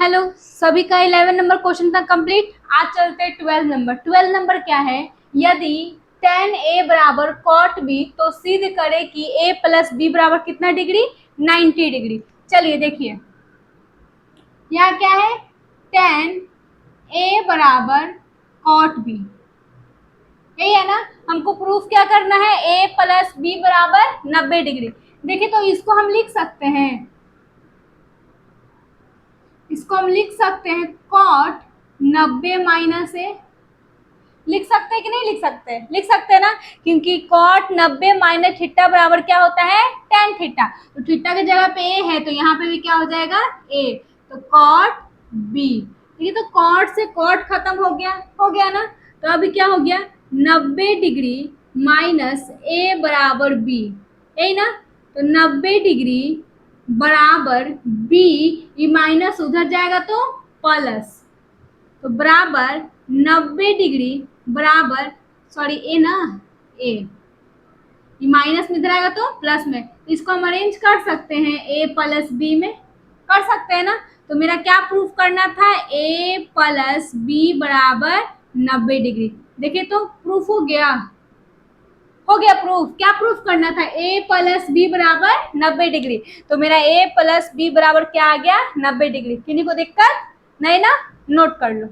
Hello, सभी का 11 number question तक कंप्लीट। आज चलते हैं 12 नंबर। 12 नंबर क्या है? यदि tan a बराबर cot b तो सिद्ध करे कि a प्लस b बराबर कितना डिग्री? 90 डिग्री। चलिए देखिए, यहाँ क्या है? tan a बराबर cot b, यही है ना। हमको प्रूफ क्या करना है? a प्लस b बराबर 90 डिग्री। देखिए तो इसको हम लिख सकते हैं, इसको हम लिख सकते हैं cot 90 माइनस ए। लिख सकते हैं कि नहीं लिख सकते? लिख सकते हैं ना, क्योंकि cot 90 माइनस थीटा बराबर क्या होता है? tan theta. तो थीटा की जगह पे a है तो यहाँ पे भी क्या हो जाएगा? a। तो cot b। ठीक है, तो cot से cot खत्म हो गया ना। तो अभी क्या हो गया? 90 डिग्री माइनस a बराबर b, यही ना। तो 90 डिग्री बराबर b, ये माइनस उधर जाएगा तो प्लस, तो बराबर 90 डिग्री बराबर, सॉरी ए ना, ए, ये माइनस में इधर आएगा तो प्लस में, तो इसको हम अरेंज कर सकते हैं ए प्लस बी में, कर सकते हैं ना। तो मेरा क्या प्रूफ करना था? ए प्लस बी बराबर 90 डिग्री। देखिए तो प्रूफ हो गया, हो गया प्रूफ। क्या प्रूफ करना था? a प्लस बी बराबर 90 डिग्री। तो मेरा a प्लस बी बराबर क्या आ गया? 90 डिग्री। किन्हीं को दिक्कत नहीं ना? नोट कर लो।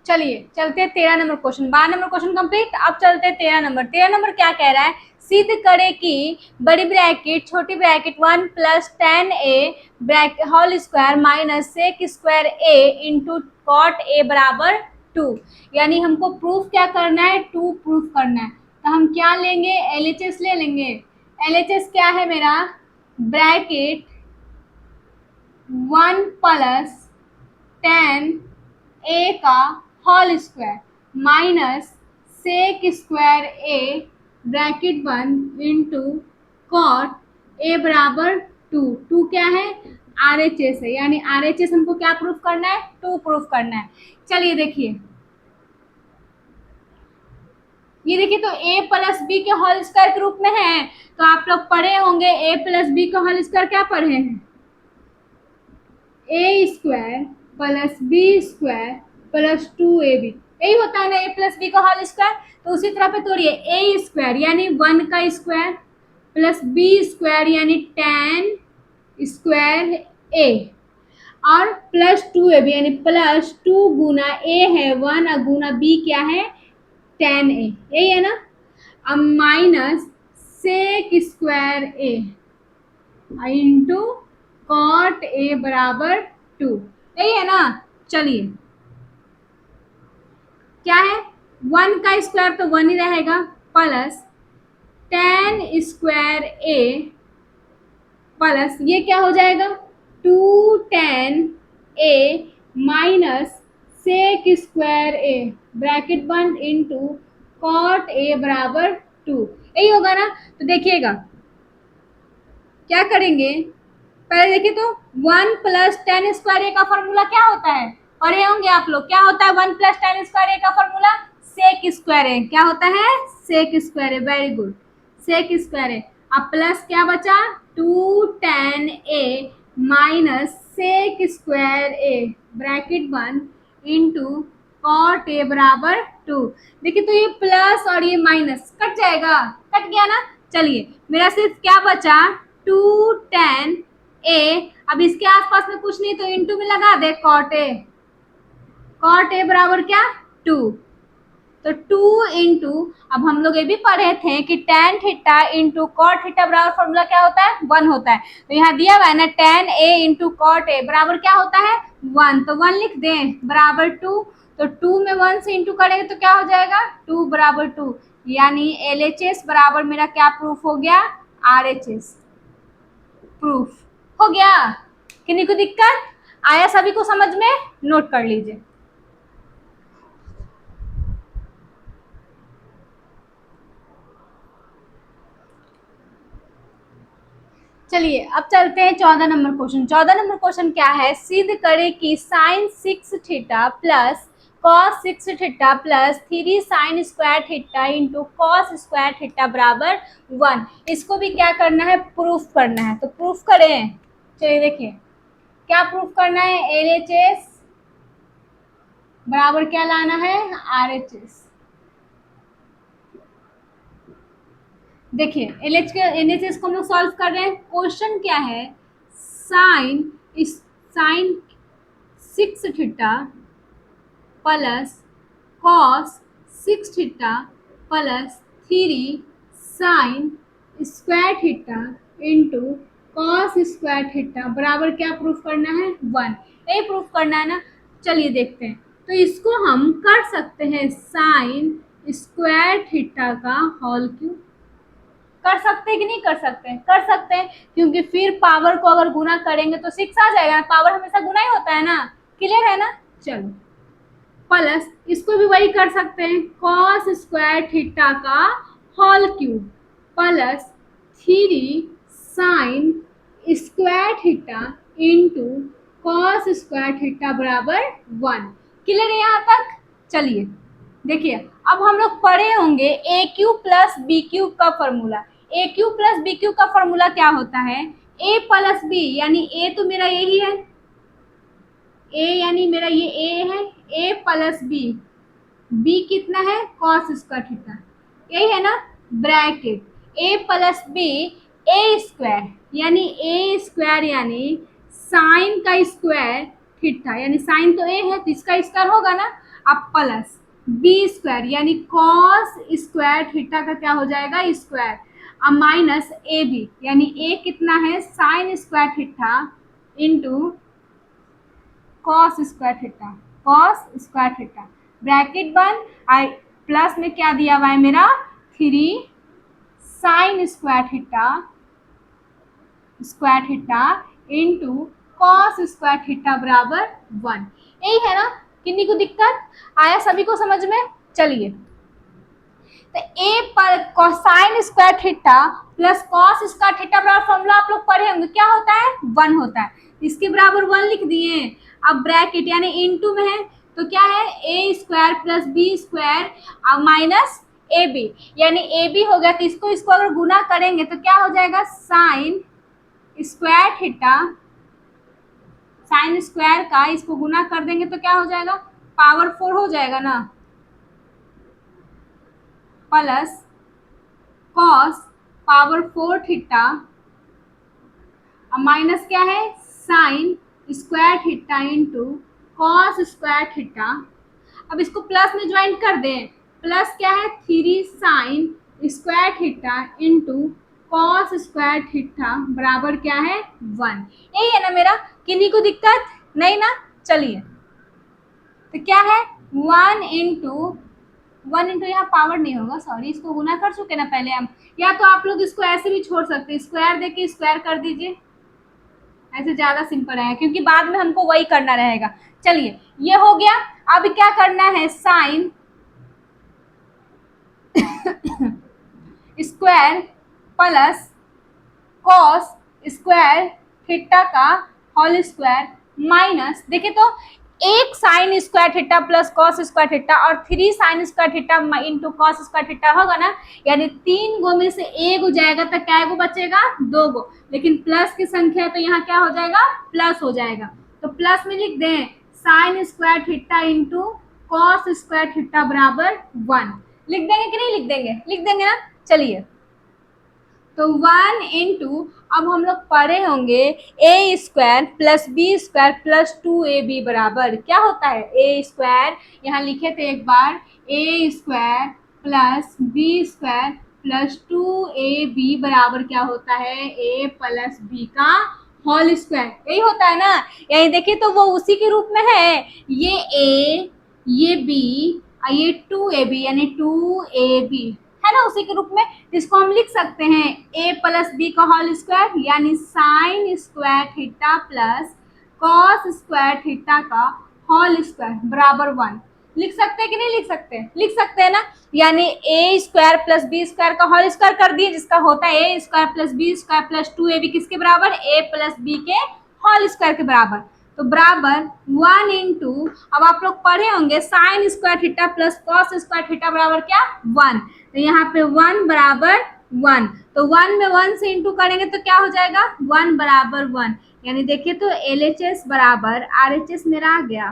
चलिए चलते हैं 13 number question. 12 number question complete. अब चलते हैं 13 नंबर। 13 नंबर क्या कह रहा है? सिद्ध करे कि बड़ी ब्रैकेट छोटी bracket 1 plus tan a bracket whole square minus sec square a into cot a बराबर 2। यानी हमको प्रूफ क्या करना है? 2 प्रूफ करना है। तो हम क्या लेंगे? LHS ले लेंगे। LHS क्या है मेरा? ब्रैकेट 1 प्लस tan a का whole square minus sec square a bracket 1 into cot a बराबर 2। 2 क्या है? RHS है, यानी RHS हमको क्या प्रूफ करना है? 2 प्रूफ करना है। चलिए देखिए, ये देखिए तो a प्लस बी के होल स्क्वायर के रूप में है। तो आप लोग पढ़े होंगे a प्लस बी का होल स्क्वायर क्या पढ़े हैं? a square plus B square plus 2ab, यही होता है ना a प्लस बी का होल स्क्वायर। तो उसी तरह पे तोड़िए, a स्क्वायर यानी 1 का स्क्वायर प्लस बी स्क्वायर यानी tan स्क्वायर a और प्लस 2ab यानी प्लस 2 गुना a है 1 और गुना b क्या है? tan a, यही है ना। अब minus sec square a into cot a बराबर 2, यही है ना। चलिए क्या है? 1 का स्क्वायर तो 1 ही रहेगा plus tan square a plus ये क्या हो जाएगा? 2 tan a minus sec square a bracket 1 into cot a बराबर 2, यही होगा ना। तो देखिएगा क्या करेंगे, पहले देखिए तो 1 प्लस tan स्क्वायर ए का फॉर्मूला क्या होता है? पढ़े होंगे आप लोग। क्या होता है 1 प्लस tan स्क्वायर ए का फॉर्मूला? सेक स्क्वायर ए। क्या होता है? Sec square a. Very good, sec square a. अब प्लस क्या बचा? 2 tan a minus sec square a bracket 1 into cot a बराबर 2। देखिए तो ये प्लस और ये माइनस कट जाएगा, कट गया ना। चलिए मेरा सिर्फ क्या बचा? 2 tan a। अब इसके आसपास में कुछ नहीं तो इंटू में लगा they cot A. Cot a बराबर क्या? 2। तो 2 इंटू, अब हम लोग ये भी पढ़े थे कि tan theta into cot theta बराबर फॉर्मूला क्या होता है? 1 होता है। तो यहाँ दिया हुआ है ना tan a into cot a बराबर क्या होता है? 1। तो 1 लिख दें बराबर 2। तो 2 में 1 से इंटू करेंगे तो क्या हो जाएगा? 2 बराबर 2, यानी LHS बराबर मेरा क्या प्रूफ हो गया? RHS प्रूफ हो गया। किन्हीं को दिक्कत आया? सभी को समझ में? नोट कर लीजिए। चलिए अब चलते हैं 14 नंबर क्वेश्चन। 14 नंबर क्वेश्चन क्या है? सिद्ध करे कि sine 6 theta plus cos 6 theta plus 3 sine square theta into cos square theta बराबर 1। इसको भी क्या करना है, प्रूफ करना है। तो प्रूफ करें, चलिए देखिए क्या प्रूफ करना है। LHS बराबर क्या लाना है, RHS। देखिए LHS को हम लोग सॉल्व कर रहे हैं। क्वेश्चन क्या है, sine 6 theta plus cos 6 theta plus 3 sine square theta into cos square theta बराबर क्या प्रूफ करना है, 1। ये प्रूफ करना है ना। चलिए देखते हैं। तो इसको हम कर सकते हैं साइन स्क्वायर थीटा का होल क्यूब। कर सकते हैं कि नहीं कर सकते हैं, कर सकते हैं, क्योंकि फिर पावर को अगर गुना करेंगे तो 6 आ जाएगा। पावर हमेशा गुना ही होता है ना, क्लियर है ना। चलो प्लस इसको भी वही कर सकते हैं, कॉस स्क्वायर थीटा का whole cube plus 3 sine square theta into cos square theta बराबर 1। क्लियर है यहाँ तक। चलिए देखिए अब हम लोग पढ़े होंगे ए क्यूब प्लस बी क्यूब का फॉर्मूला। ए क्यूब प्लस बी क्यूब का फॉर्मूला क्या होता है, ए प्लस बी, यानी ए तो मेरा यही है, ए यानी मेरा ये ए है, ए प्लस बी, बी कितना है कॉस स्क्वायर थीटा, यही है ना, ब्रैकेट ए प्लस बी ए स्क्वायर, यानी ए स्क्वायर यानी साइन का स्क्वायर थीटा, यानी साइन तो ए है तो इसका स्क्वायर होगा ना। अब प्लस बी स्क्वायर यानी कॉस स्क्वायर थीटा का क्या हो जाएगा, स्क्वायर। अब माइनस ए बी यानी ए कितना है sign square theta into cos square theta, cos square theta bracket बंद। आई प्लस में क्या दिया हुआ है मेरा 3 sine square theta into cos square theta बराबर 1। यही है ना, किन्हीं को दिक्कत आया, सभी को समझ में। चलिए तो ए पर cosine square theta plus cos square theta बराबर फॉर्मूला आप लोग पढ़े होंगे, क्या होता है 1 होता है, इसके बराबर 1 लिख दिए। अब ब्रैकेट यानी इनटू में है तो क्या है ए स्क्वायर प्लस बी स्क्वायर अब माइनस ए बी, यानी ए बी हो गया। तो इसको अगर गुना करेंगे तो क्या हो जाएगा sign square theta, sine square का इसको गुना कर देंगे तो क्या हो जाएगा पावर 4 हो जाएगा ना, plus cos power 4 theta minus क्या है sign square theta into cos square theta. अब इसको प्लस में ज्वाइन कर दें, प्लस क्या है 3 sine square theta into cos square theta बराबर क्या है 1। यही है ना मेरा, किन्हीं को दिक्कत नहीं ना। चलिए तो क्या है 1 इंटू यहाँ पावर नहीं होगा, सॉरी, इसको गुना कर चुके ना पहले हम, या तो आप लोग इसको ऐसे भी छोड़ सकते हैं, स्क्वायर देके स्क्वायर कर दीजिए, ऐसे ज़्यादा सिंपल है क्योंकि बाद में हमको वही करना रहेगा। चलिए ये हो गया। अब क्या करना है sine square plus cos square theta का होल स्क्वायर माइनस, देखिए तो एक sign square theta plus cos square theta और 3 sine square theta into cos square theta होगा ना, यानी 3 गो में से 1 गो जाएगा तो क्या गो बचेगा 2 गो, लेकिन प्लस की संख्या तो यहाँ क्या हो जाएगा प्लस हो जाएगा। तो प्लस में लिख दें sign square theta into cos square theta बराबर 1। लिख देंगे कि नहीं लिख देंगे, लिख देंगे ना। चलिए तो 1 इंटू अब हम लोग पढ़े होंगे A square plus B square plus 2ab बराबर क्या होता है ए स्क्वायर, यहाँ लिखे थे एक बार A square plus B square plus 2ab बराबर क्या होता है ए प्लस बी का होल स्क्वायर, यही होता है ना। यही देखिए तो वो उसी के रूप में है, ये a ये b और ये 2ab यानी 2ab है ना, उसी के रूप में, जिसको हम लिख सकते हैं a प्लस बी का होल स्क्वायर यानी sign square theta plus cos square theta का होल स्क्वायर बराबर 1। लिख सकते हैं कि नहीं लिख सकते, लिख सकते हैं ना। यानी a square plus B square का होल स्क्वायर कर दिए, जिसका होता है a square plus B square plus 2ab किसके बराबर a प्लस बी के होल स्क्वायर के बराबर। तो बराबर 1 इंटू, अब आप लोग पढ़े होंगे sign square theta plus cos square theta बराबर क्या 1, तो यहाँ पे 1 बराबर 1, तो 1 में 1 से इंटू करेंगे तो क्या हो जाएगा 1 बराबर 1, यानी देखिए तो LHS बराबर RHS मेरा आ गया।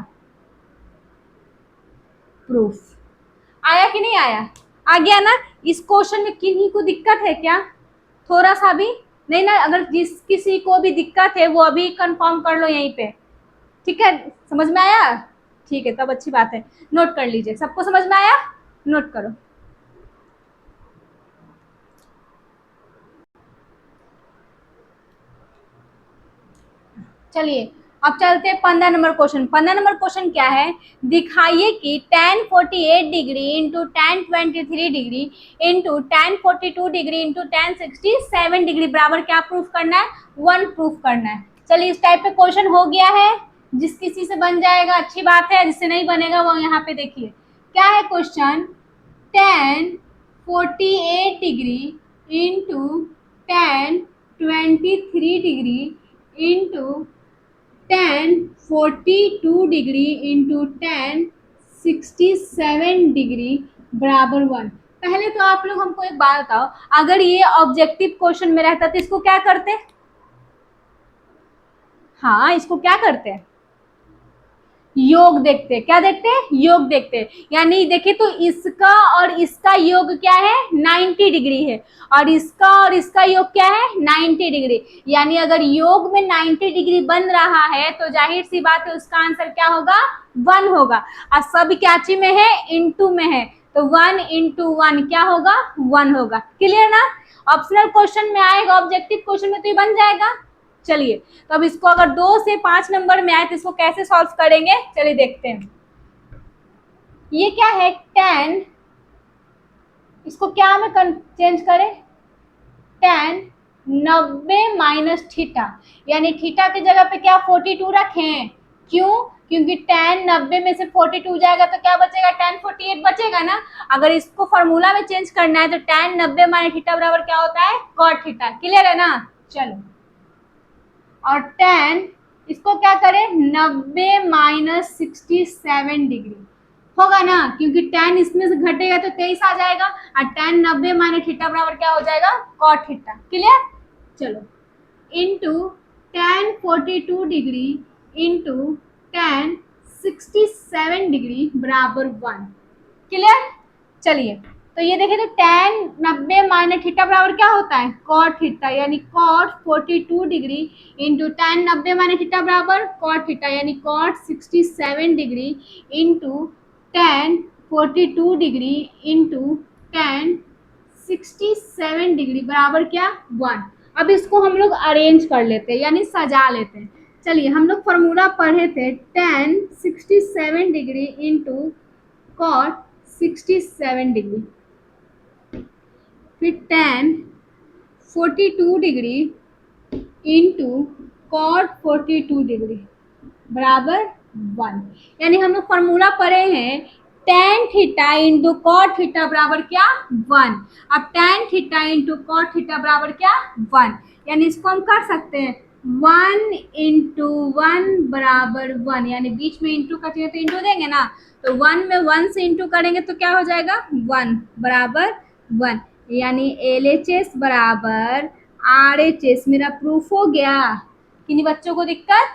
प्रूफ आया कि नहीं आया? आ गया ना? इस क्वेश्चन में किन्हीं को दिक्कत है क्या? थोड़ा सा भी नहीं ना? अगर जिस किसी को भी दिक्कत है वो अभी कंफर्म कर लो यहीं पे, ठीक है? समझ में आया? ठीक है, तब अच्छी बात है, नोट कर लीजिए। सबको समझ में आया? नोट करो। चलिए अब चलते हैं 15 नंबर क्वेश्चन। 15 नंबर क्वेश्चन क्या है? दिखाइए कि tan 48 degree into tan 23 degree into tan 42 degree into tan 67 degree बराबर क्या प्रूफ करना है? 1 प्रूफ करना है। चलिए इस टाइप पे क्वेश्चन हो गया है, जिस किसी से बन जाएगा अच्छी बात है, जिससे नहीं बनेगा वो यहाँ पे देखिए क्या है question. tan 48 degree into tan 23 degree into tan 42 degree into tan 67 degree बराबर 1। पहले तो आप लोग हमको एक बात बताओ, अगर ये ऑब्जेक्टिव क्वेश्चन में रहता तो इसको क्या करते? हाँ, इसको क्या करते? योग देखते। क्या देखते? योग देखते। यानी देखिए तो इसका और इसका योग क्या है 90 डिग्री है, और इसका योग क्या है 90 डिग्री। यानी अगर योग में 90 डिग्री बन रहा है तो जाहिर सी बात है उसका आंसर क्या होगा 1 होगा। और सब क्या में है? इनटू में है, तो 1 इंटू 1 क्या होगा 1 होगा। क्लियर ना? ऑप्शनल क्वेश्चन में आएगा, ऑब्जेक्टिव क्वेश्चन में तो ये बन जाएगा। चलिए तो अब इसको अगर 2 से 5 नंबर में आए तो इसको कैसे सॉल्व करेंगे, चलिए देखते हैं। ये क्या है tan, इसको क्या में चेंज करें? tan 90 माइनस थीटा, यानी थीटा की जगह पे क्या 42 रखें। क्यों? क्योंकि tan 90 में से 42 जाएगा तो क्या बचेगा tan 48 बचेगा ना। अगर इसको फॉर्मूला में चेंज करना है तो tan 90 माइनस थीटा बराबर क्या होता है cot थीटा। क्लियर है ना? चलो, और tan इसको क्या करें 90 माइनस 67 डिग्री होगा ना, क्योंकि tan इसमें से घटेगा तो 23 आ जाएगा, और tan 90 माइनस थीटा बराबर क्या हो जाएगा cot थीटा। क्लियर? चलो, into tan 42 degree into tan 67 degree बराबर 1। क्लियर? चलिए तो ये देखिए तो tan 90 माइनस थीटा बराबर क्या होता है cot थीटा, यानी cot 42 degree into tan 90 minus theta बराबर cot थीटा, यानी cot 67 degree into tan 42 degree into tan 67 degree बराबर क्या 1। अब इसको हम लोग अरेंज कर लेते हैं, यानी सजा लेते हैं। चलिए हम लोग फॉर्मूला पढ़े थे tan 67 degree into cot 67 degree, फिर tan 42 degree into cot 42 degree बराबर 1। यानी हम लोग फॉर्मूला पढ़े हैं tan theta into cot theta बराबर क्या 1। अब tan theta into cot theta बराबर क्या 1, यानी इसको हम कर सकते हैं 1 इंटू 1 बराबर 1, यानी बीच में इंटू का चाहिए तो इंटू देंगे ना, तो 1 में 1 से इंटू करेंगे तो क्या हो जाएगा 1 बराबर 1, यानी LHS बराबर RHS। मेरा प्रूफ हो गया। किन्हीं बच्चों को दिक्कत?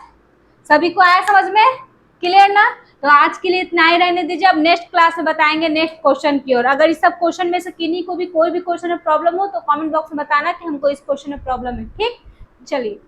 सभी को आया समझ में? क्लियर ना? तो आज के लिए इतना ही रहने दीजिए, अब नेक्स्ट क्लास में बताएंगे नेक्स्ट क्वेश्चन की ओर। अगर इस सब क्वेश्चन में से किन्हीं को भी कोई भी क्वेश्चन में प्रॉब्लम हो तो कमेंट बॉक्स में बताना कि हमको इस क्वेश्चन में प्रॉब्लम है। ठीक, चलिए।